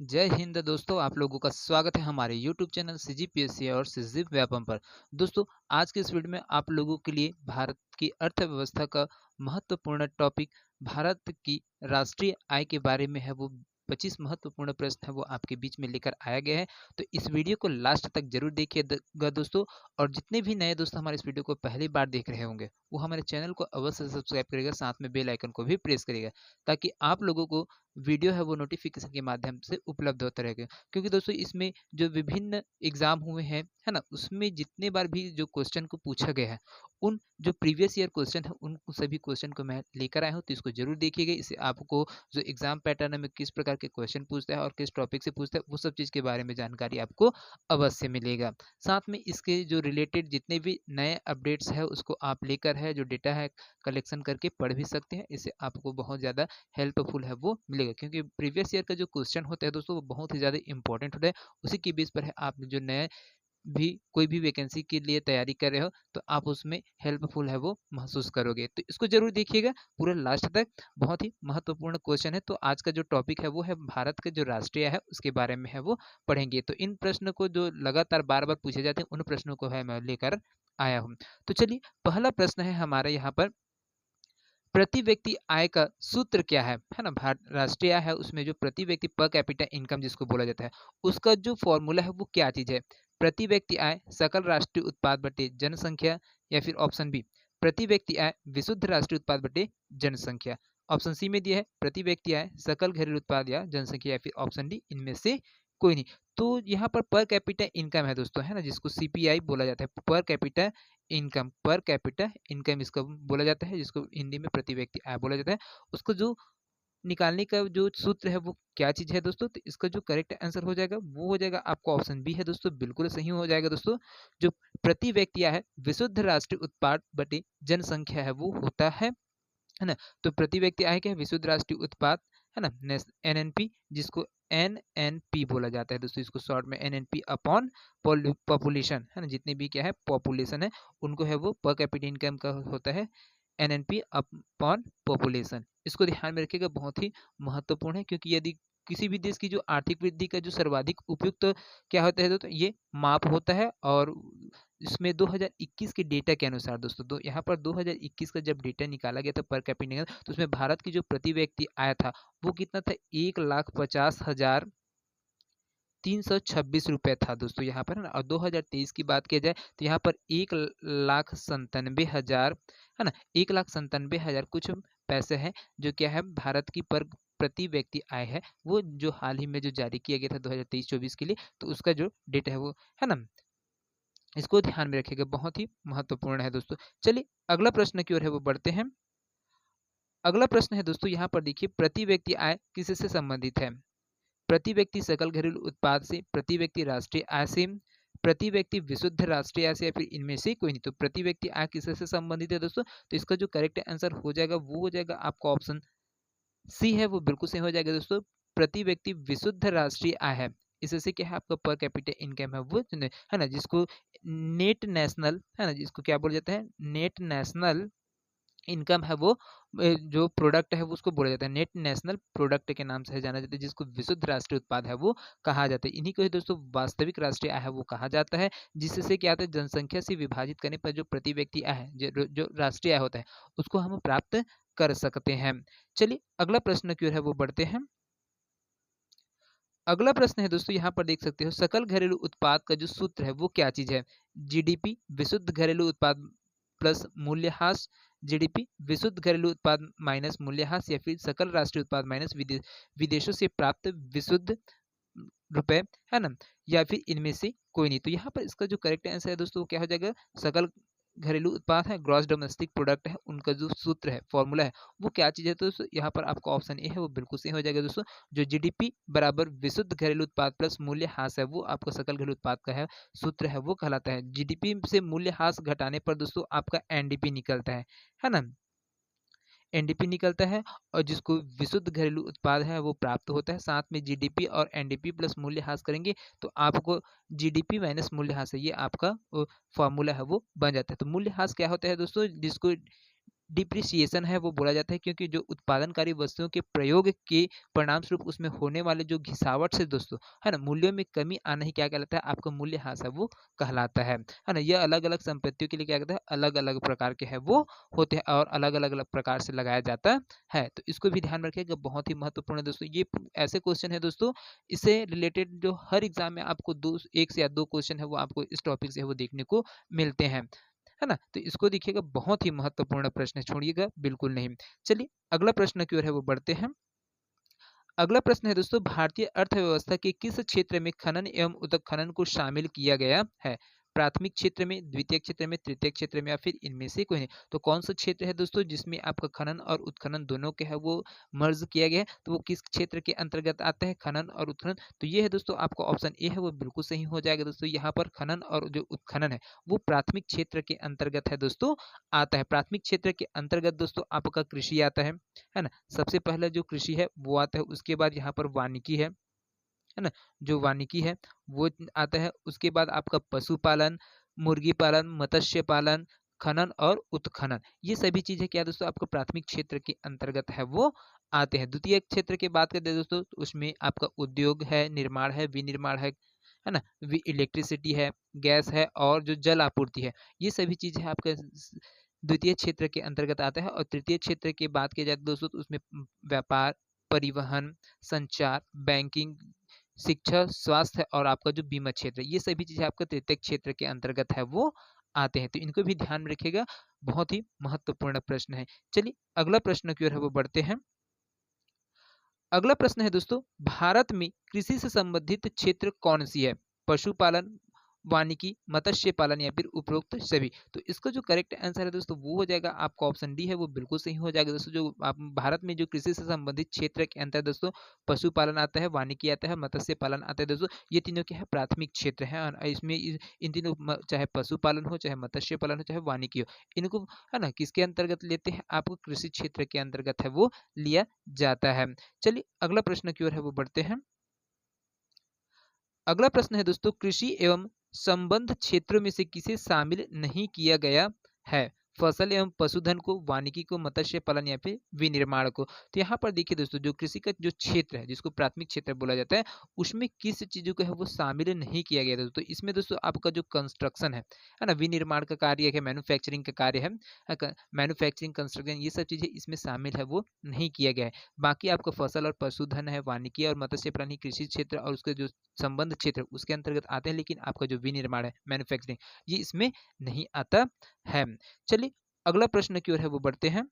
जय हिंद दोस्तों, आप लोगों का स्वागत है हमारे YouTube चैनल CGPSC और सिजिप व्यापम पर। दोस्तों, आज के इस वीडियो में आप लोगों के लिए भारत की अर्थव्यवस्था का महत्वपूर्ण टॉपिक भारत की राष्ट्रीय आय के बारे में है। वो 25 महत्वपूर्ण प्रश्न है वो आपके बीच में लेकर आया गया है। तो इस वीडियो को लास्ट तक जरूर देखिएगा दोस्तों। और जितने भी नए दोस्त हमारे इस वीडियो को पहली बार देख रहे होंगे वो हमारे चैनल को अवश्य सब्सक्राइब करिएगा, साथ में बेल आइकन को भी प्रेस करिएगा ताकि आप लोगों को वीडियो है वो नोटिफिकेशन के माध्यम से उपलब्ध होता रहेगा। क्योंकि दोस्तों इसमें जो विभिन्न एग्जाम हुए हैं है ना, उसमें जितने बार भी जो क्वेश्चन को पूछा गया है उन जो प्रीवियस ईयर क्वेश्चन है उन सभी क्वेश्चन को मैं लेकर आया हूँ। तो इसको जरूर देखिएगा। इससे आपको जो एग्जाम पैटर्न में किस प्रकार के क्वेश्चन पूछता है और किस टॉपिक से पूछता है वो सब चीज़ के बारे में जानकारी आपको अवश्य मिलेगा। साथ में इसके जो रिलेटेड जितने भी नए अपडेट्स है उसको आप लेकर है जो डेटा है कलेक्शन करके पढ़ भी सकते हैं। इससे आपको बहुत ज़्यादा हेल्पफुल है वो मिलेगा, क्योंकि प्रीवियस ईयर का जो क्वेश्चन होता है दोस्तों वो बहुत ही ज़्यादा इंपॉर्टेंट होता है। उसी के बेस पर है आप जो नए भी कोई भी वैकेंसी के लिए तैयारी कर रहे हो तो आप उसमें हेल्पफुल है वो महसूस करोगे। तो इसको जरूर देखिएगा पूरा लास्ट तक, बहुत ही महत्वपूर्ण क्वेश्चन है। तो आज का जो टॉपिक है वो है भारत के जो राष्ट्रीय है उसके बारे में है वो पढ़ेंगे। तो इन प्रश्न को जो लगातार बार बार पूछे जाते हैं उन प्रश्नों को है मैं लेकर आया हूँ। तो चलिए, पहला प्रश्न है हमारे यहाँ पर, प्रति व्यक्ति आय का सूत्र क्या है ना। भारत राष्ट्रीय आय है उसमें जो प्रति व्यक्ति पर कैपिटा इनकम जिसको बोला जाता है उसका जो फॉर्मूला है वो क्या चीज है। प्रति व्यक्ति आय सकल राष्ट्रीय उत्पाद बटे जनसंख्या, या फिर ऑप्शन बी प्रति व्यक्ति आय विशुद्ध राष्ट्रीय उत्पाद बटे जनसंख्या। ऑप्शन सी में दिया है प्रति व्यक्ति आय सकल घरेलू उत्पाद या जनसंख्या, या फिर ऑप्शन डी इनमें से कोई नहीं। तो यहाँ पर कैपिटा इनकम है दोस्तों, है ना, जिसको सीपीआई बोला जाता है। पर कैपिटा इनकम इसको बोला जाता है, जिसको हिंदी में प्रति व्यक्ति आय बोला जाता है। उसको जो निकालने का जो सूत्र है वो क्या चीज है दोस्तों, तो इसका जो करेक्ट आंसर हो जाएगा वो हो जाएगा आपका ऑप्शन बी है दोस्तों, बिल्कुल सही हो जाएगा दोस्तों। जो प्रति व्यक्ति आय है विशुद्ध राष्ट्रीय उत्पाद बटे जनसंख्या है वो होता है ना। तो प्रति व्यक्ति आय क्या है, विशुद्ध राष्ट्रीय उत्पाद, है ना, एनएनपी, जिसको एनएनपी बोला जाता है दोस्तों, इसको शॉर्ट में एनएनपी अपॉन पॉपुलेशन, है ना, जितने भी क्या है पॉपुलेशन है उनको है वो पर कैपिटा इनकम का होता है एनएनपी अपॉन पॉपुलेशन। इसको ध्यान में रखिएगा, बहुत ही महत्वपूर्ण है। क्योंकि यदि किसी भी देश की जो आर्थिक वृद्धि का जो सर्वाधिक उपयुक्त तो क्या होता है दोस्तों, ये माप होता है। और इसमें 2021 के डेटा के अनुसार दोस्तों, तो यहाँ पर 2021 का जब डेटा निकाला गया था पर कैपिटा इनकम, तो उसमें भारत की जो प्रति व्यक्ति आया था वो कितना था, 1,50,326 रुपये था दोस्तों यहाँ पर, है ना। और 2023 की बात किया जाए तो यहाँ पर 1,97,000, है ना, 1,97,000 कुछ पैसे हैं जो क्या है भारत की पर प्रति व्यक्ति आय है, वो जो हाल ही में जो जारी किया गया था 2023-24 के लिए, तो उसका जो डेटा है वो, है ना, इसको ध्यान में रखिएगा, बहुत ही महत्वपूर्ण है दोस्तों। चलिए अगला प्रश्न की ओर है वो बढ़ते हैं। अगला प्रश्न है दोस्तों, यहाँ पर देखिए, प्रति व्यक्ति आय किससे संबंधित है। प्रति व्यक्ति सकल घरेलू उत्पाद से, प्रति व्यक्ति राष्ट्रीय आय से, प्रति व्यक्ति विशुद्ध राष्ट्रीय आय से, या फिर इनमें से कोई नहीं। तो प्रति व्यक्ति आय किससे संबंधित है दोस्तों, तो इसका जो करेक्ट आंसर हो जाएगा वो हो जाएगा आपका ऑप्शन सी है वो बिल्कुल सही हो जाएगा दोस्तों। प्रति व्यक्ति विशुद्ध राष्ट्रीय आय है, इससे क्या है आपका पर कैपिटा इनकम है वो, है ना, जिसको नेट नेशनल, है ना, जिसको क्या बोला जाता है, नेट नेशनल इनकम है वो, जो प्रोडक्ट है वो उसको बोला जाता है नेट नेशनल प्रोडक्ट के नाम से जाना जाता है, जिसको विशुद्ध राष्ट्रीय उत्पाद है वो कहा जाता है। इन्हीं को ही दोस्तों वास्तविक राष्ट्रीय आय है वो कहा जाता है, जिससे क्या आता है, जनसंख्या से विभाजित करने पर जो प्रति व्यक्ति आय है, जो राष्ट्रीय आय होता है उसको हम प्राप्त कर सकते हैं। चलिए अगला प्रश्न की ओर है वो बढ़ते हैं। अगला प्रश्न है दोस्तों, यहाँ पर देख सकते हो, सकल घरेलू उत्पाद का जो सूत्र है वो क्या चीज है। जीडीपी विशुद्ध घरेलू उत्पाद प्लस मूल्यह्रास, जीडीपी विशुद्ध घरेलू उत्पाद माइनस मूल्यह्रास, या फिर सकल राष्ट्रीय उत्पाद माइनस विदेशों से प्राप्त विशुद्ध रुपए, है ना, या फिर इनमें से कोई नहीं। तो यहाँ पर इसका जो करेक्ट आंसर है दोस्तों वो क्या हो जाएगा, सकल घरेलू उत्पाद है, ग्रॉस डोमेस्टिक प्रोडक्ट है, उनका जो सूत्र है फॉर्मूला है वो क्या चीज है। तो यहाँ पर आपका ऑप्शन ए है वो बिल्कुल सही हो जाएगा दोस्तों। जो जीडीपी बराबर विशुद्ध घरेलू उत्पाद प्लस मूल्य ह्रास है वो आपका सकल घरेलू उत्पाद का है सूत्र है वो कहलाता है। जीडीपी से मूल्य ह्रास घटाने पर दोस्तों आपका एनडीपी निकलता है ना, एनडीपी निकलता है, और जिसको विशुद्ध घरेलू उत्पाद है वो प्राप्त होता है। साथ में जीडीपी और एनडीपी प्लस मूल्यह्रास करेंगे तो आपको जीडीपी माइनस मूल्यह्रास है ये आपका फॉर्मूला है वो बन जाता है। तो मूल्यह्रास क्या होता है दोस्तों, जिसको डिप्रिसिएशन है वो बोला जाता है, क्योंकि जो उत्पादनकारी वस्तुओं के प्रयोग के परिणाम स्वरूप उसमें होने वाले जो घिसावट से दोस्तों, है ना, मूल्यों में कमी आना ही क्या कहलाता है, आपका मूल्यह्रास है वो कहलाता है ना। यह अलग अलग संपत्तियों के लिए क्या कहता है, अलग अलग प्रकार के है वो होते हैं और अलग अलग अलग प्रकार से लगाया जाता है। तो इसको भी ध्यान रखिएगा, बहुत ही महत्वपूर्ण है दोस्तों। ये ऐसे क्वेश्चन है दोस्तों, इससे रिलेटेड जो हर एग्जाम में आपको दो, एक से या दो क्वेश्चन है वो आपको इस टॉपिक से है वो देखने को मिलते हैं, है ना। तो इसको देखिएगा, बहुत ही महत्वपूर्ण प्रश्न है, छोड़िएगा बिल्कुल नहीं। चलिए अगला प्रश्न की ओर है वो बढ़ते हैं। अगला प्रश्न है दोस्तों, भारतीय अर्थव्यवस्था के किस क्षेत्र में खनन एवं उत्खनन को शामिल किया गया है? प्राथमिक क्षेत्र में, द्वितीय क्षेत्र में, तृतीय क्षेत्र में, या फिर इनमें से कोई नहीं। तो कौन सा क्षेत्र है दोस्तों जिसमें आपका खनन और उत्खनन दोनों के है वो मर्ज किया गया है? तो वो किस क्षेत्र के अंतर्गत आता है, खनन और उत्खनन? तो ये है दोस्तों, आपका ऑप्शन ए है वो बिल्कुल सही हो जाएगा दोस्तों। यहाँ पर खनन और जो उत्खनन है वो प्राथमिक क्षेत्र के अंतर्गत है दोस्तों, आता है। प्राथमिक क्षेत्र के अंतर्गत दोस्तों आपका कृषि आता है ना। सबसे पहले जो कृषि है वो आता है, उसके बाद यहाँ पर वानिकी है ना, जो वानिकी है वो आता है। उसके बाद आपका पशुपालन, मुर्गी पालन, मत्स्य पालन, खनन और उत्खनन, ये सभी चीजें क्या है दोस्तों, आपको प्राथमिक क्षेत्र के अंतर्गत है वो आते हैं। द्वितीय क्षेत्र की बात करते हैं दोस्तों, तो उसमें आपका उद्योग है, निर्माण है, विनिर्माण है ना, इलेक्ट्रिसिटी है, गैस है और जो जल आपूर्ति है, ये सभी चीजें आपके द्वितीय क्षेत्र के अंतर्गत आता है। और तृतीय क्षेत्र की बात की जाए दोस्तों, तो उसमें व्यापार, परिवहन, संचार, बैंकिंग, शिक्षा, स्वास्थ्य और आपका जो बीमा क्षेत्र, ये सभी चीजें आपका तृतीय क्षेत्र के अंतर्गत है वो आते हैं। तो इनको भी ध्यान में रखिएगा, बहुत ही महत्वपूर्ण प्रश्न है। चलिए अगला प्रश्न की ओर है वो बढ़ते हैं। अगला प्रश्न है दोस्तों, भारत में कृषि से संबंधित क्षेत्र कौन सी है? पशुपालन, वानिकी, मत्स्य पालन या फिर उपरोक्त सभी। तो इसका जो करेक्ट आंसर है दोस्तों वो हो जाएगा आपका ऑप्शन डी है वो बिल्कुल सही हो जाएगा दोस्तों। जो आप भारत में जो कृषि से संबंधित क्षेत्र के अंतर दोस्तों, पशुपालन आता है, वानिकी आता है, मत्स्य पालन आता है दोस्तों। ये तीनों क्या है, प्राथमिक क्षेत्र है। और इसमें इन तीनों चाहे पशुपालन हो, चाहे मत्स्य पालन हो, चाहे वानिकी हो, इनको है ना किसके अंतर्गत लेते हैं, आपको कृषि क्षेत्र के अंतर्गत है वो लिया जाता है। चलिए अगला प्रश्न की ओर है वो बढ़ते हैं। अगला प्रश्न है दोस्तों, कृषि एवं संबंध क्षेत्रों में से किसे शामिल नहीं किया गया है? फसल एवं पशुधन को, वानिकी को, मत्स्य पालन या फिर विनिर्माण को। तो यहाँ पर देखिए दोस्तों, जो कृषि का जो क्षेत्र है जिसको प्राथमिक क्षेत्र बोला जाता है, उसमें किस चीजों को है वो शामिल नहीं किया गया दोस्तों। तो इसमें दोस्तों आपका जो कंस्ट्रक्शन है ना, विनिर्माण का कार्य है, मैन्युफैक्चरिंग का कार्य है, मैन्युफैक्चरिंग, कंस्ट्रक्शन, ये सब चीजें इसमें शामिल है वो नहीं किया गया है। बाकी आपका फसल और पशुधन है, वानिकी और मत्स्य पालन ही कृषि क्षेत्र और उसके जो संबंध क्षेत्र उसके अंतर्गत आते हैं, लेकिन आपका जो विनिर्माण है, मैन्युफैक्चरिंग, ये इसमें नहीं आता है। चलिए अगला प्रश्न की ओर है वो बढ़ते हैं।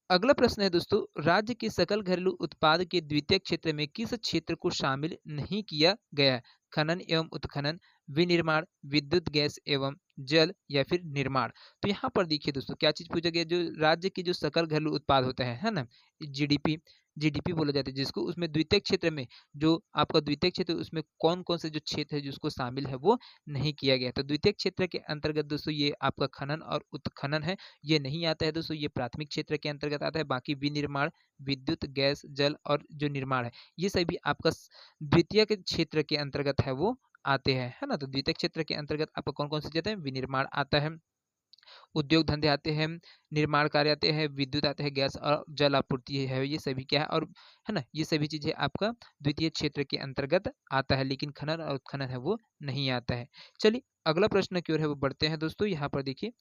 अगला प्रश्न है दोस्तों, राज्य के सकल घरेलू उत्पाद के द्वितीय क्षेत्र में किस क्षेत्र को शामिल नहीं किया गया है? खनन एवं उत्खनन, विनिर्माण, विद्युत गैस एवं जल या फिर निर्माण। तो यहाँ पर देखिए दोस्तों क्या चीज पूछा गया, जो राज्य के जो सकल घरेलू उत्पाद होता है ना, जीडीपी, जीडीपी बोला जाता है जिसको, उसमें द्वितीय क्षेत्र में जो आपका द्वितीय क्षेत्र उसमें कौन कौन से जो क्षेत्र है जिसको शामिल है वो नहीं किया गया। तो द्वितीय क्षेत्र के अंतर्गत दोस्तों ये आपका खनन और उत्खनन है, ये नहीं आता है दोस्तों, ये प्राथमिक क्षेत्र के अंतर्गत आता है। बाकी विनिर्माण, विद्युत गैस, जल और जो निर्माण है, ये सभी आपका द्वितीय के क्षेत्र के अंतर्गत है वो आते हैं, है ना। तो द्वितीय क्षेत्र के अंतर्गत आपका कौन कौन से जाते हैं, विनिर्माण आता है, उद्योग धंधे आते हैं, निर्माण कार्य आते हैं, विद्युत आते हैं, गैस और जल आपूर्ति है, ये सभी क्या है, और है ना, ये सभी चीजें आपका द्वितीय क्षेत्र के अंतर्गत आता है, लेकिन खनन और उत्खनन है वो नहीं आता है। चलिए अगला प्रश्न की ओर है वो बढ़ते हैं दोस्तों। यहाँ पर देखिए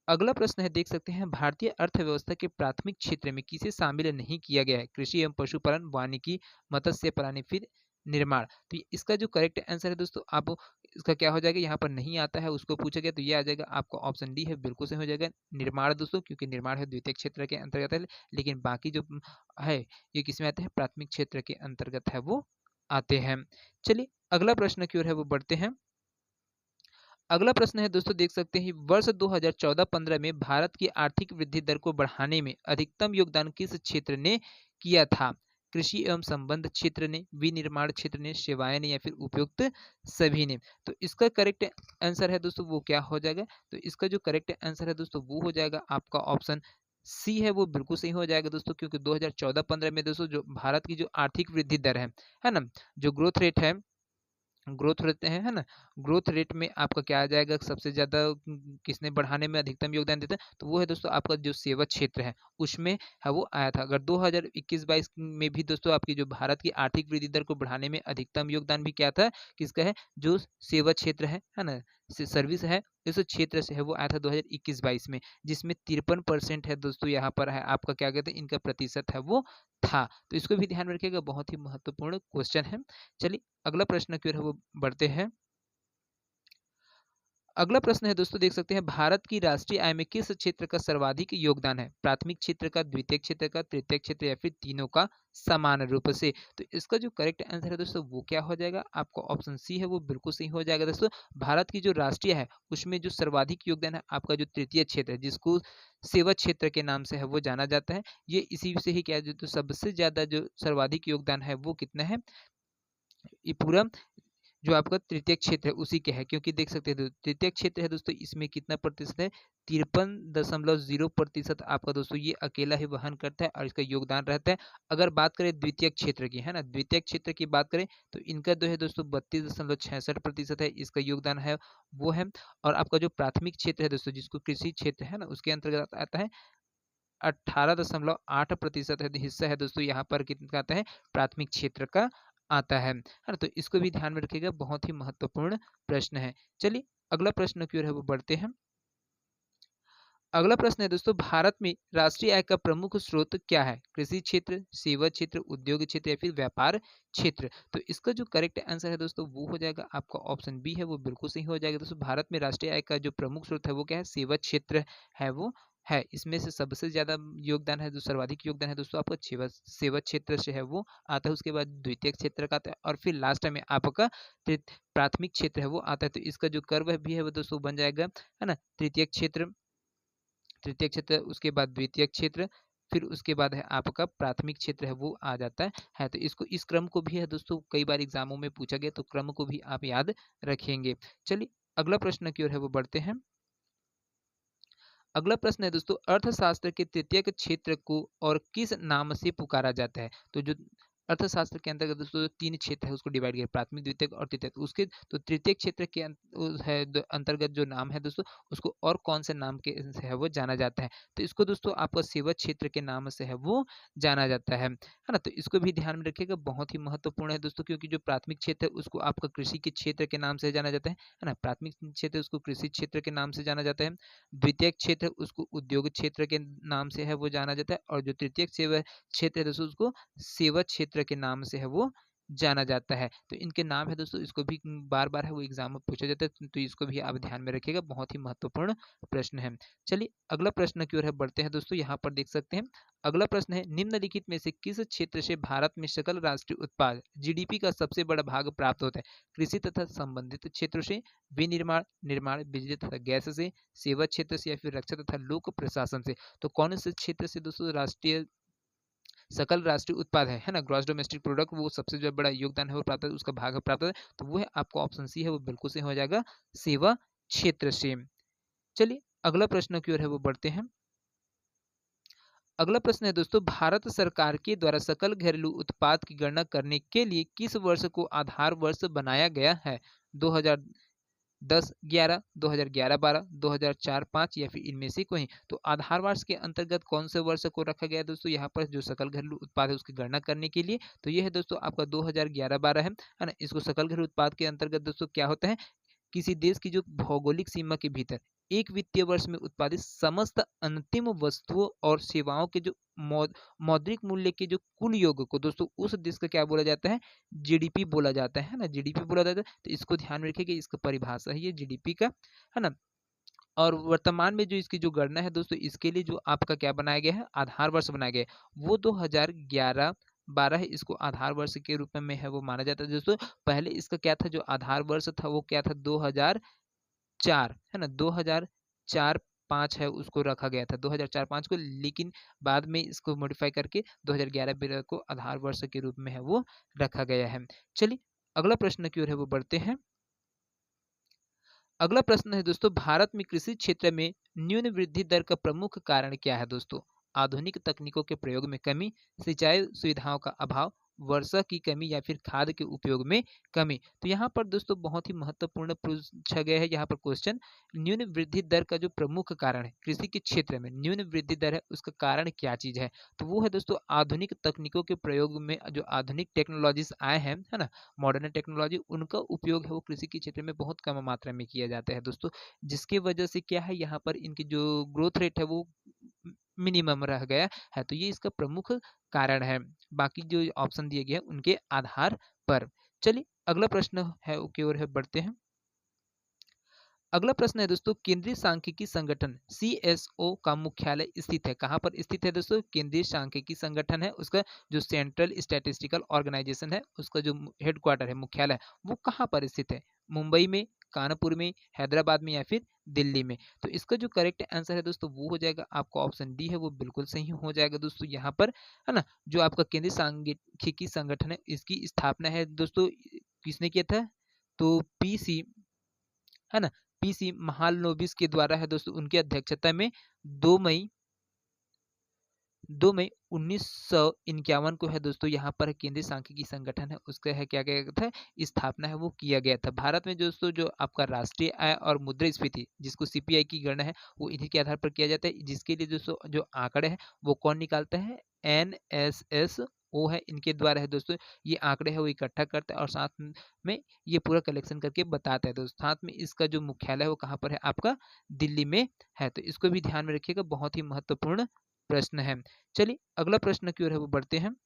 अगला प्रश्न है, देख सकते हैं, भारतीय अर्थव्यवस्था के प्राथमिक क्षेत्र में किसे शामिल नहीं किया गया है? कृषि एवं पशुपालन, वानिकी, मत्स्य पालन, फिर निर्माण। तो इसका जो करेक्ट आंसर है दोस्तों, आप इसका क्या हो जाएगा, यहाँ पर नहीं आता है उसको पूछा गया, तो ये आ जाएगा आपका ऑप्शन डी है बिल्कुल सही हो जाएगा, निर्माण दोस्तों, क्योंकि निर्माण है द्वितीय क्षेत्र के अंतर्गत है, लेकिन बाकी जो है ये किसमें आते हैं, प्राथमिक क्षेत्र के अंतर्गत है वो आते हैं। चलिए अगला प्रश्न की ओर है वो बढ़ते हैं। अगला प्रश्न है दोस्तों, देख सकते हैं, वर्ष 2014-15 में भारत की आर्थिक वृद्धि दर को बढ़ाने में अधिकतम योगदान किस क्षेत्र ने किया था? कृषि एवं संबंध क्षेत्र ने, विनिर्माण क्षेत्र ने, सेवाएं ने या फिर उपयुक्त सभी ने। तो इसका करेक्ट आंसर है दोस्तों वो क्या हो जाएगा, तो इसका जो करेक्ट आंसर है दोस्तों वो हो जाएगा आपका ऑप्शन सी है वो बिल्कुल सही हो जाएगा दोस्तों, क्योंकि 2014-15 में दोस्तों जो भारत की जो आर्थिक वृद्धि दर है ना, जो ग्रोथ रेट है ग्रोथ रहते हैं, है ना? ग्रोथ रेट में आपका क्या आ जाएगा, सबसे ज़्यादा किसने बढ़ाने में अधिकतम योगदान देता है? तो वो है दोस्तों आपका जो सेवा क्षेत्र है, उसमें है वो आया था। अगर 2021-22 में भी दोस्तों आपकी जो भारत की आर्थिक वृद्धि दर को बढ़ाने में अधिकतम योगदान भी क्या था? किसका है? जो सेवा क्षेत्र है ना? सर्विस है, इस क्षेत्र से है वो आया था 2021-22 में, जिसमें 53% है दोस्तों यहाँ पर है आपका क्या कहते हैं इनका प्रतिशत है वो था। तो इसको भी ध्यान में रखिएगा, बहुत ही महत्वपूर्ण क्वेश्चन है। चलिए अगला प्रश्न की ओर है वो बढ़ते हैं। अगला प्रश्न है दोस्तों, देख सकते हैं भारत की राष्ट्रीय आय में किस क्षेत्र का सर्वाधिक योगदान है? प्राथमिक क्षेत्र का, द्वितीय क्षेत्र का, तृतीय क्षेत्र या फिर तीनों का समान रूप से? तो इसका जो करेक्ट आंसर है दोस्तों वो क्या हो जाएगा? आपका ऑप्शन सी है वो बिल्कुल सही हो जाएगा दोस्तों। भारत की जो राष्ट्रीय है उसमें जो सर्वाधिक योगदान है आपका जो तृतीय क्षेत्र है, जिसको सेवा क्षेत्र के नाम से है वो जाना जाता है। ये इसी से ही क्या है, जो सबसे ज्यादा जो सर्वाधिक योगदान है वो कितना है? ये पूरा जो आपका तृतीय क्षेत्र है उसी के है, क्योंकि देख सकते हैं तृतीय क्षेत्र है दोस्तों, इसमें कितना प्रतिशत है? 53.0% आपका दोस्तों ये अकेला ही वहन करता है और इसका योगदान रहता है। अगर बात करें द्वितीय क्षेत्र की, है ना, द्वितीय क्षेत्र की बात करें तो इनका जो है दोस्तों 32.66% है, इसका योगदान है वो है। और आपका जो प्राथमिक क्षेत्र है दोस्तों, जिसको कृषि क्षेत्र है ना, उसके अंतर्गत आता है 18.8% है हिस्सा है दोस्तों, यहाँ पर कितना आता है? प्राथमिक क्षेत्र का आता है ना? तो इसको भी ध्यान में रखिएगा, बहुत ही महत्वपूर्ण प्रश्न है। चलिए अगला प्रश्न की ओर है वो बढ़ते हैं। अगला प्रश्न है दोस्तों, भारत में राष्ट्रीय आय का प्रमुख स्रोत क्या है? कृषि क्षेत्र, सेवा क्षेत्र, उद्योग क्षेत्र या फिर व्यापार क्षेत्र? तो इसका जो करेक्ट आंसर है दोस्तों वो हो जाएगा आपका ऑप्शन बी है वो बिल्कुल सही हो जाएगा दोस्तों। भारत में राष्ट्रीय आय का जो प्रमुख स्रोत है वो क्या है? सेवा क्षेत्र है वो है। इसमें से सबसे ज्यादा योगदान है, जो सर्वाधिक योगदान है दोस्तों आपका सेवा सेवा क्षेत्र से है वो आता है। उसके बाद द्वितीय क्षेत्र का आता है और फिर लास्ट में आपका प्राथमिक क्षेत्र है वो आता है। तो इसका जो कर्व भी है वो दोस्तों बन जाएगा, है ना, तृतीय क्षेत्र, तृतीय क्षेत्र, उसके बाद द्वितीय क्षेत्र, फिर उसके बाद है आपका प्राथमिक क्षेत्र है वो आ जाता है। तो इसको, इस क्रम को भी है दोस्तों कई बार एग्जामों में पूछा गया, तो क्रम को भी आप याद रखेंगे। चलिए अगला प्रश्न की ओर है वो बढ़ते हैं। अगला प्रश्न है दोस्तों, अर्थशास्त्र के तृतीयक क्षेत्र को और किस नाम से पुकारा जाता है? तो जो अर्थशास्त्र के अंतर्गत दोस्तों तीन क्षेत्र है उसको डिवाइड किया, प्राथमिक, द्वितीयक और तृतीयक। उसके तो तृतीयक क्षेत्र के अंतर्गत जो नाम है दोस्तों, उसको और कौन से नाम के से है वो जाना जाता है? तो इसको दोस्तों आपका सेवा क्षेत्र के नाम से है वो जाना जाता है ना? तो इसको भी ध्यान में रखिएगा, बहुत ही महत्वपूर्ण है दोस्तों, क्योंकि जो प्राथमिक क्षेत्र है उसको आपका कृषि के क्षेत्र के नाम से जाना जाता है ना? प्राथमिक क्षेत्र उसको कृषि क्षेत्र के नाम से जाना जाता है। द्वितीय क्षेत्र उसको उद्योग क्षेत्र के नाम से है वो जाना जाता है, और जो तृतीय सेवा क्षेत्र है दोस्तों उसको सेवा क्षेत्र के नाम से है वो जाना जाता है। तो इनके नाम है दोस्तों, इसको भी बार बार है वो एग्जाम में पूछा जाता है, तो इसको भी आप ध्यान में रखिएगा, बहुत ही महत्वपूर्ण प्रश्न है। चलिए अगला प्रश्न की ओर है बढ़ते हैं दोस्तों। यहाँ पर देख सकते हैं अगला प्रश्न है, निम्नलिखित में से किस क्षेत्र से भारत में सकल राष्ट्रीय उत्पाद जीडीपी का सबसे बड़ा भाग प्राप्त होता है? कृषि तथा संबंधित क्षेत्रों से, विनिर्माण, निर्माण, बिजली तथा गैस से, सेवा क्षेत्र से या फिर रक्षा तथा लोक प्रशासन से? तो कौन से क्षेत्र से दोस्तों राष्ट्रीय सकल राष्ट्रीय उत्पाद है ना, ग्रॉस डोमेस्टिक प्रोडक्ट, वो सबसे जो बड़ा योगदान है वो प्राप्त है, उसका भाग प्राप्त है, तो वो है आपका ऑप्शन सी है वो बिल्कुल सही हो जाएगा, सेवा क्षेत्र से। चलिए अगला प्रश्न की ओर है वो बढ़ते हैं। अगला प्रश्न है दोस्तों, भारत सरकार के द्वारा सकल घरेलू उत्पाद की गणना करने के लिए किस वर्ष को आधार वर्ष बनाया गया है? 2010-11, 2011-12, 2004-5 या फिर इनमें से कोई? तो आधार वर्ष के अंतर्गत कौन से वर्ष को रखा गया है दोस्तों यहाँ पर जो सकल घरेलू उत्पाद है उसकी गणना करने के लिए? तो ये है दोस्तों आपका 2011-12 है ना। इसको सकल घरेलू उत्पाद के अंतर्गत दोस्तों क्या होता है, किसी देश की जो भौगोलिक सीमा के भीतर एक वित्तीय वर्ष में उत्पादित समस्त अंतिम वस्तुओं और सेवाओं के जो मौद्रिक मूल्य के जो कुल योग को दोस्तों उस देश का क्या बोला जाता है? जीडीपी बोला जाता है ना, जीडीपी बोला जाता है। तो इसको ध्यान में रखिए कि इसका परिभाषा है ये जीडीपी का, है ना। और वर्तमान में जो इसकी जो गणना है दोस्तों, इसके लिए जो आपका क्या बनाया गया है, आधार वर्ष बनाया गया है वो 2011-12 है, इसको आधार वर्ष के रूप में है वो माना जाता है दोस्तों। पहले इसका क्या था, जो आधार वर्ष था वो क्या था, 2004 है ना, 2004-5 है उसको रखा गया था 2004-5 को, लेकिन बाद में इसको मॉडिफाई करके 2011-12 को आधार वर्ष के रूप में है वो रखा गया है। चलिए अगला प्रश्न की ओर है वो बढ़ते हैं। अगला प्रश्न है दोस्तों, भारत में कृषि क्षेत्र में न्यून वृद्धि दर का प्रमुख कारण क्या है दोस्तों? आधुनिक तकनीकों के प्रयोग में कमी, सिंचाई सुविधाओं का अभाव, वर्षा की कमी या फिर खाद के उपयोग में कमी। तो यहाँ पर दोस्तों बहुत ही महत्वपूर्ण पूछा गया है यहाँ पर क्वेश्चन, न्यून वृद्धि दर का जो प्रमुख कारण है कृषि के क्षेत्र में न्यून वृद्धि दर है, उसका कारण क्या चीज है? तो वो है दोस्तों आधुनिक तकनीकों के प्रयोग में जो आधुनिक टेक्नोलॉजीज आए हैं, है ना, मॉडर्न टेक्नोलॉजी, उनका उपयोग है वो कृषि के क्षेत्र में बहुत कम मात्रा में किया जाता है दोस्तों, जिसकी वजह से क्या है यहाँ पर इनकी जो ग्रोथ रेट है वो मिनिमम रह गया है। तो ये इसका प्रमुख कारण है, बाकी जो ऑप्शन दिए गए हैं उनके आधार पर। चलिए अगला प्रश्न है की ओर है बढ़ते हैं। अगला प्रश्न है दोस्तों, केंद्रीय सांख्यिकी संगठन सीएसओ का मुख्यालय स्थित है, कहाँ पर स्थित है दोस्तों? केंद्रीय सांख्यिकी संगठन है उसका जो सेंट्रल स्टैटिस्टिकल ऑर्गेनाइजेशन है उसका जो हेडक्वार्टर है, मुख्यालय, वो कहाँ पर स्थित है? मुंबई में, कानपुर में, हैदराबाद में या फिर दिल्ली में? तो इसका जो करेक्ट आंसर है दोस्तों वो हो जाएगा आपका ऑप्शन डी है, वो बिल्कुल सही हो जाएगा दोस्तों यहाँ पर, है ना। जो आपका केंद्रीय सांख्यिकी संगठन है इसकी स्थापना है दोस्तों किसने किया था? तो पीसी, है ना, पीसी महालनोबिस के द्वारा है दोस्तों, उनकी अध्यक्षता में 2 मई 2 मई 1951 को है दोस्तों यहाँ पर केंद्रीय सांख्यिकी संगठन है उसका है क्या गया था, स्थापना है वो किया गया था। भारत में दोस्तों जो आपका राष्ट्रीय आय और मुद्रास्फीति जिसको सीपीआई की गणना है वो इन्हीं के आधार पर किया जाता है, जिसके लिए दोस्तों जो आंकड़े हैं वो कौन निकालता है? एनएसएस ओ है, इनके द्वारा है दोस्तों ये आंकड़े है वो इकट्ठा करता है और साथ में ये पूरा कलेक्शन करके बताता है दोस्तों। साथ में इसका जो मुख्यालय है वो कहाँ पर है? आपका दिल्ली में है, तो इसको भी ध्यान में रखिएगा, बहुत ही महत्वपूर्ण प्रश्न है। चलिए अगला प्रश्न की ओर है वो बढ़ते हैं।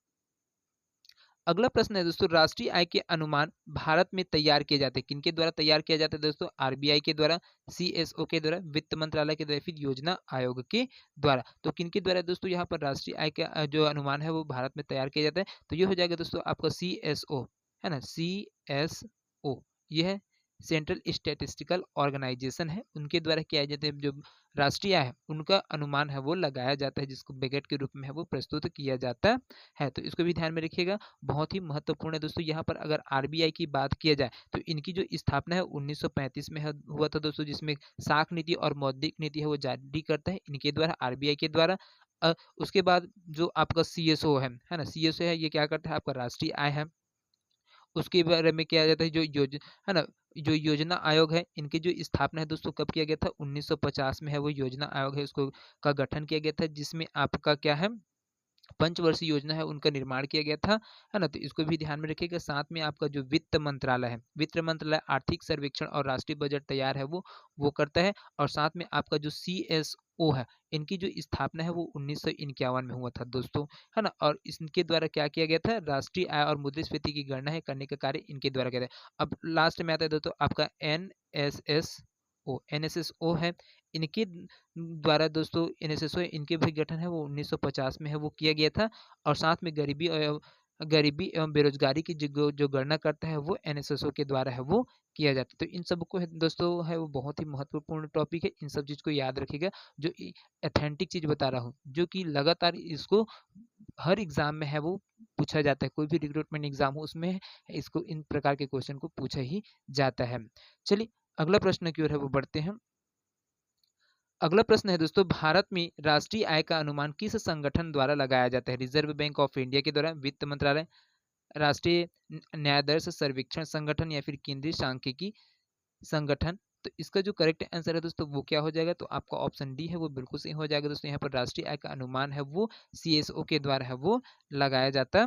अगला प्रश्न है दोस्तों, राष्ट्रीय आय के अनुमान भारत में तैयार किए जाते हैं, किनके द्वारा तैयार किया जाता है दोस्तों? आरबीआई के द्वारा, सीएसओ के द्वारा, वित्त मंत्रालय के द्वारा, फिर योजना आयोग के द्वारा। तो किनके द्वारा दोस्तों यहाँ पर राष्ट्रीय आय का जो अनुमान है वो भारत में तैयार किया जाता है? तो ये हो जाएगा दोस्तों आपका सीएसओ, है ना, सीएसओ, ये है सेंट्रल स्टैटिस्टिकल ऑर्गेनाइजेशन है, उनके द्वारा किया जाता है जो राष्ट्रीय आय है उनका अनुमान है वो लगाया जाता है, जिसको बजट के रूप में है वो प्रस्तुत किया जाता है। तो इसको भी ध्यान में रखिएगा, बहुत ही महत्वपूर्ण है दोस्तों। यहाँ पर अगर आरबीआई की बात किया जाए तो इनकी जो स्थापना है 1935 में हुआ था दोस्तों, जिसमें साख नीति और मौद्रिक नीति है वो जारी करता है इनके द्वारा, आरबीआई के द्वारा। उसके बाद जो आपका सीएसओ है ना, सीएसओ है ये क्या करता है? आपका राष्ट्रीय आय है उसके बारे में किया जाता है, जो है ना, जो योजना आयोग है इनकी जो स्थापना है दोस्तों कब किया गया था? 1950 में है वो योजना आयोग है उसको का गठन किया गया था, जिसमें आपका क्या है, पंचवर्षीय योजना है उनका निर्माण किया गया था, है ना। तो इसको भी ध्यान में रखिएगा। साथ में आपका जो वित्त मंत्रालय है, वित्त मंत्रालय आर्थिक सर्वेक्षण और राष्ट्रीय बजट तैयार है वो करता है। और साथ में आपका जो सीएसओ है इनकी जो स्थापना है वो 1951 में हुआ था दोस्तों, है ना। और इनके द्वारा क्या किया गया था? राष्ट्रीय आय और मुद्रास्फीति की गणना है करने का कार्य इनके द्वारा किया था। अब लास्ट में आता है दोस्तों आपका एनएसएसओ है, इनके द्वारा दोस्तों एनएसएसओ इनके भी गठन है वो 1950 में है वो किया गया था। और साथ में गरीबी एवं बेरोजगारी की जो गणना करता है वो एनएसएसओ के द्वारा है वो किया जाता है। तो इन सबको है दोस्तों है वो बहुत ही महत्वपूर्ण टॉपिक है, इन सब चीज को याद रखिएगा, जो अथेंटिक चीज बता रहा हूँ, जो कि लगातार इसको हर एग्जाम में है वो पूछा जाता है, कोई भी रिक्रूटमेंट एग्जाम हो उसमें इसको इन प्रकार के क्वेश्चन को पूछा ही जाता है। चलिए अगला प्रश्न की ओर है वो बढ़ते हैं। अगला प्रश्न है दोस्तों, भारत में राष्ट्रीय आय का अनुमान किस संगठन द्वारा लगाया जाता है? रिजर्व बैंक ऑफ इंडिया के द्वारा, वित्त मंत्रालय, राष्ट्रीय न्यायाधीश सर्वेक्षण संगठन या फिर केंद्रीय सांख्यिकी संगठन? तो इसका जो करेक्ट आंसर है दोस्तों वो क्या हो जाएगा? तो आपका ऑप्शन डी है वो बिल्कुल सही हो जाएगा दोस्तों। यहाँ पर राष्ट्रीय आय का अनुमान है वो सीएसओ के द्वारा है वो लगाया जाता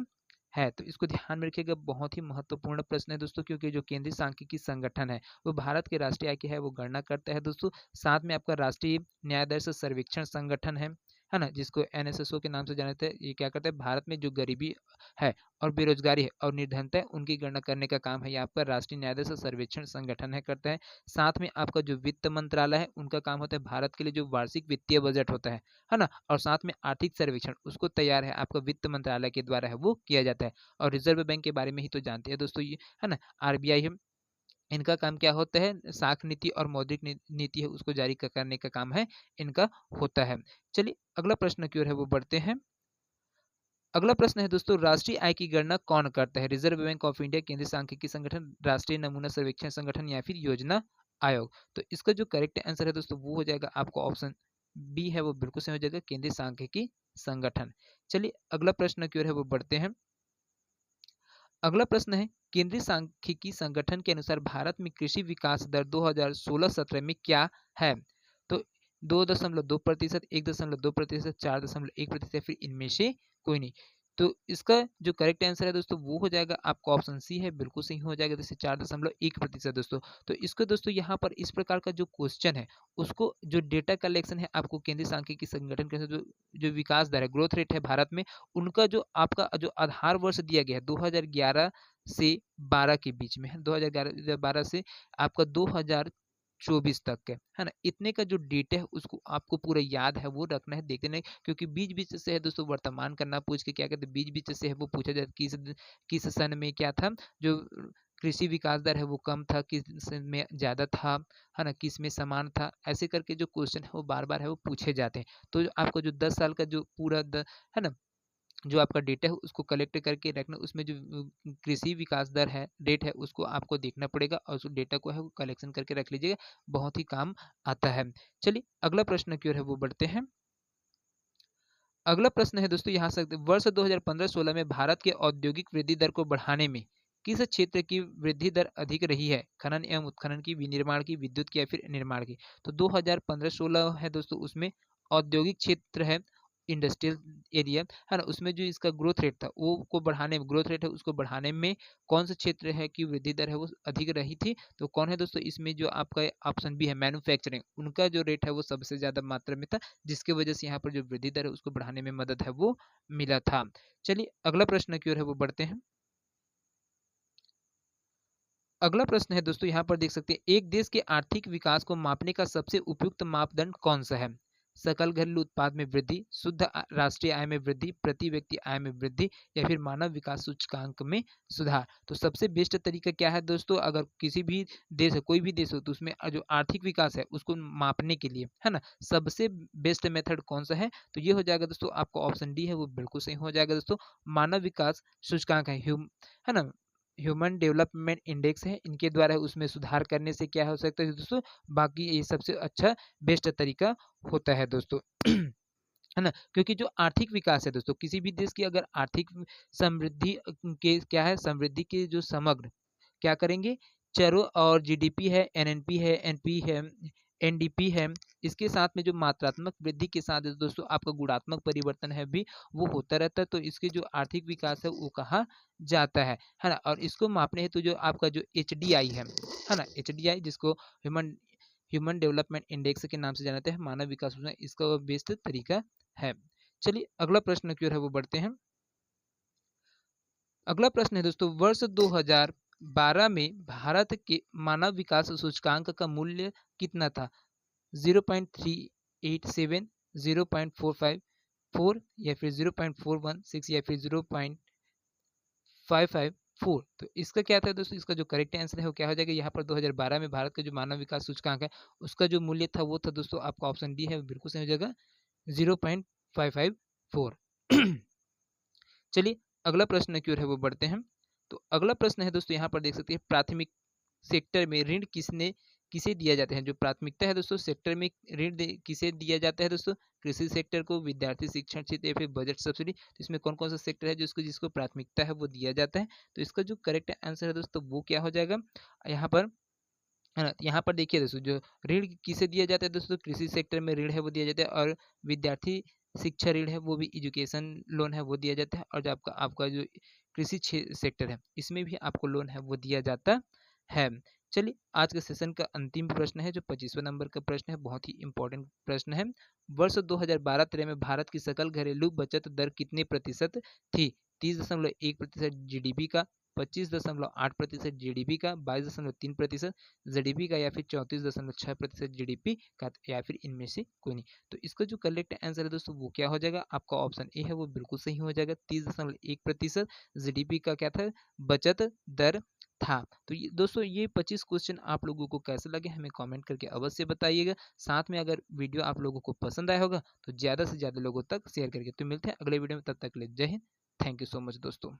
है। तो इसको ध्यान में रखिएगा, बहुत ही महत्वपूर्ण प्रश्न है दोस्तों, क्योंकि जो केंद्रीय सांख्यिकी संगठन है वो भारत के राष्ट्रीय आय की है वो गणना करता है दोस्तों। साथ में आपका राष्ट्रीय न्यायाधीश सर्वेक्षण संगठन है ना, जिसको एनएसएसओ के नाम से जानते हैं, ये क्या करता है? भारत में जो गरीबी है और बेरोजगारी है और निर्धनता है उनकी गणना करने का काम है ये आपका राष्ट्रीय न्यायाधीश सर्वेक्षण संगठन है करता है। साथ में आपका जो वित्त मंत्रालय है उनका काम होता है भारत के लिए जो वार्षिक वित्तीय बजट होता है ना, और साथ में आर्थिक सर्वेक्षण उसको तैयार है आपका वित्त मंत्रालय के द्वारा है वो किया जाता है। और रिजर्व बैंक के बारे में ही तो जानते हैं दोस्तों ये, है ना, आरबीआई है, इनका काम क्या होता है? साख नीति और मौद्रिक नीति है उसको जारी करने का काम है इनका होता है। चलिए अगला प्रश्न की ओर है वो बढ़ते हैं। अगला प्रश्न है दोस्तों, राष्ट्रीय आय की गणना कौन करता है? रिजर्व बैंक ऑफ इंडिया, केंद्रीय सांख्यिकी संगठन, राष्ट्रीय नमूना सर्वेक्षण संगठन या फिर योजना आयोग? तो इसका जो करेक्ट आंसर है दोस्तों वो हो जाएगा आपको ऑप्शन बी है वो बिल्कुल सही हो जाएगा, केंद्रीय सांख्यिकी संगठन। चलिए अगला प्रश्न की ओर है वो बढ़ते हैं। अगला प्रश्न है, केंद्रीय सांख्यिकी संगठन के अनुसार भारत में कृषि विकास दर 2016-17 में क्या है? तो 2.2%, 1.2%, 4.1% या फिर इनमें से कोई नहीं। तो इसका जो करेक्ट आंसर है दोस्तों वो हो जाएगा आपका ऑप्शन सी है, बिल्कुल सही हो जाएगा। जैसे 4.1% दोस्तों। तो इसको दोस्तों यहाँ पर इस प्रकार का जो क्वेश्चन है उसको जो डेटा कलेक्शन है आपको केंद्रीय सांख्यिकी संगठन के जो जो विकास दर है, ग्रोथ रेट है भारत में, उनका जो आपका जो आधार वर्ष दिया गया है 2011 से 12 के बीच में है, 2011-12 से आपका 2024 तक है ना? इतने का जो डेटा है उसको आपको पूरा याद है वो रखना है, देखते नहीं, क्योंकि बीच-बीच से है दोस्तों वर्तमान करना पूछ के क्या कहते हैं, बीच-बीच से है वो पूछा जाता है किस सन में क्या था, जो कृषि विकास दर है वो कम था, किस सन में ज़्यादा था, है ना? किस में समान था, ऐसे करके जो क्वेश्चन है वो बार-बार है वो पूछे जाते हैं। तो आपको जो 10 साल का जो पूरा है ना? जो आपका डेटा है उसको कलेक्ट करके रखना, उसमें जो कृषि विकास दर है रेट है उसको आपको देखना पड़ेगा और उस डेटा को है वो कलेक्शन करके रख लीजिएगा, बहुत ही काम आता है। चलिए अगला प्रश्न की ओर है वो बढ़ते हैं। अगला प्रश्न है दोस्तों यहाँ से, वर्ष 2015-16 में भारत के औद्योगिक वृद्धि दर को बढ़ाने में किस क्षेत्र की वृद्धि दर अधिक रही है? खनन एवं उत्खनन की, विनिर्माण की, विद्युत की या फिर निर्माण की? तो 2015-16 है दोस्तों, उसमें औद्योगिक क्षेत्र है, इंडस्ट्रियल एरिया है ना, उसमें जो इसका ग्रोथ रेट था वो को बढ़ाने में, ग्रोथ रेट है उसको बढ़ाने में कौन सा क्षेत्र है कि वृद्धि दर है वो अधिक रही थी? तो कौन है दोस्तों? इसमें जो आपका ऑप्शन बी है मैन्युफैक्चरिंग, उनका जो रेट है वो सबसे ज्यादा मात्रा में था, जिसकी वजह से यहाँ पर जो वृद्धि दर है उसको बढ़ाने में मदद है वो मिला था। चलिए अगला प्रश्न की ओर है वो बढ़ते हैं। अगला प्रश्न है दोस्तों, यहाँ पर देख सकते हैं, एक देश के आर्थिक विकास को मापने का सबसे उपयुक्त मापदंड कौन सा है? सकल घरेलू उत्पाद में वृद्धि, शुद्ध राष्ट्रीय आय में वृद्धि, प्रति व्यक्ति आय में वृद्धि या फिर मानव विकास सूचकांक में सुधार? तो सबसे बेस्ट तरीका क्या है दोस्तों, अगर किसी भी देश है, कोई भी देश हो, तो उसमें जो आर्थिक विकास है उसको मापने के लिए, है ना, सबसे बेस्ट मेथड कौन सा है? तो ये हो जाएगा दोस्तों आपका ऑप्शन डी है वो बिल्कुल सही हो जाएगा दोस्तों। मानव विकास सूचकांक है ना, ह्यूमन डेवलपमेंट इंडेक्स है, इनके द्वारा उसमें सुधार करने से क्या हो सकता है दोस्तों, बाकी ये सबसे अच्छा बेस्ट तरीका होता है दोस्तों। है ना, क्योंकि जो आर्थिक विकास है दोस्तों, किसी भी देश की अगर आर्थिक समृद्धि के क्या है, समृद्धि के जो समग्र क्या करेंगे, चरों और जीडीपी है, एनएनपी है, एनपी है, एनडीपी है, इसके साथ में जो मात्रात्मक वृद्धि के साथ दोस्तों आपका गुणात्मक परिवर्तन है भी वो होता रहता है, तो इसके जो आर्थिक विकास है वो कहा जाता है ना। और इसको मापने हेतु जो आपका जो एचडीआई है ना, एचडीआई जिसको ह्यूमन ह्यूमन डेवलपमेंट इंडेक्स के नाम से जाना जाता है, मानव विकास सूचकांक, इसका बेस्ट तरीका है। चलिए अगला प्रश्न की ओर है वो बढ़ते हैं। अगला प्रश्न है दोस्तों, वर्ष 2012 में भारत के मानव विकास सूचकांक का मूल्य कितना था? 0.387, 0.454 या फिर 0.416 या फिर 0.554? तो इसका क्या था दोस्तों, इसका जो करेक्ट आंसर है वो क्या हो जाएगा, यहाँ पर 2012 में भारत का जो मानव विकास सूचकांक है उसका जो मूल्य था वो था दोस्तों आपका ऑप्शन डी है वो बिल्कुल सही हो जाएगा, 0.554। चलिए अगला प्रश्न की ओर है वो बढ़ते हैं। तो अगला प्रश्न है दोस्तों, यहाँ पर देख सकते हैं, प्राथमिक सेक्टर में ऋण किसे दिया जाता है? जो प्राथमिकता है दोस्तों सेक्टर में ऋण किसे दिया जाता है दोस्तों? कृषि सेक्टर को, विद्यार्थी शिक्षण क्षेत्र या फिर बजट सब्सिडी? तो इसमें कौन कौन सा सेक्टर है जिसको जिसको प्राथमिकता है वो दिया जाता है? तो इसका जो करेक्ट आंसर है दोस्तों वो क्या हो जाएगा, यहाँ पर है ना, यहाँ पर देखिए दोस्तों, जो ऋण किसे दिया जाता है दोस्तों, कृषि सेक्टर में ऋण है वो दिया जाता है, और विद्यार्थी शिक्षा ऋण है वो भी, एजुकेशन लोन है वो दिया जाता है, और जो आपका आपका जो कृषि सेक्टर है इसमें भी आपको लोन है वो दिया जाता है। चलिए आज के सेशन का अंतिम प्रश्न है जो 25वां नंबर का प्रश्न है, बहुत ही इंपॉर्टेंट प्रश्न है। वर्ष 2012-13 में भारत की सकल घरेलू बचत दर कितने प्रतिशत थी? 30.1% जीडीपी का, 25.8% जीडीपी का, 22.3% जीडीपी का, या फिर 34.6% जीडीपी का, या फिर इनमें से कोई नहीं? तो इसका जो करेक्ट आंसर है दोस्तों वो क्या हो जाएगा, आपका ऑप्शन ए है वो बिल्कुल सही हो जाएगा। 30.1% जीडीपी का क्या था, बचत दर था। तो ये दोस्तों ये 25 क्वेश्चन आप लोगों को कैसे लगे हमें कमेंट करके अवश्य बताइएगा। साथ में अगर वीडियो आप लोगों को पसंद आया होगा तो ज़्यादा से ज़्यादा लोगों तक शेयर करके। तो मिलते हैं अगले वीडियो में, तब तक के लिए जय Hind. Thank you so much दोस्तों।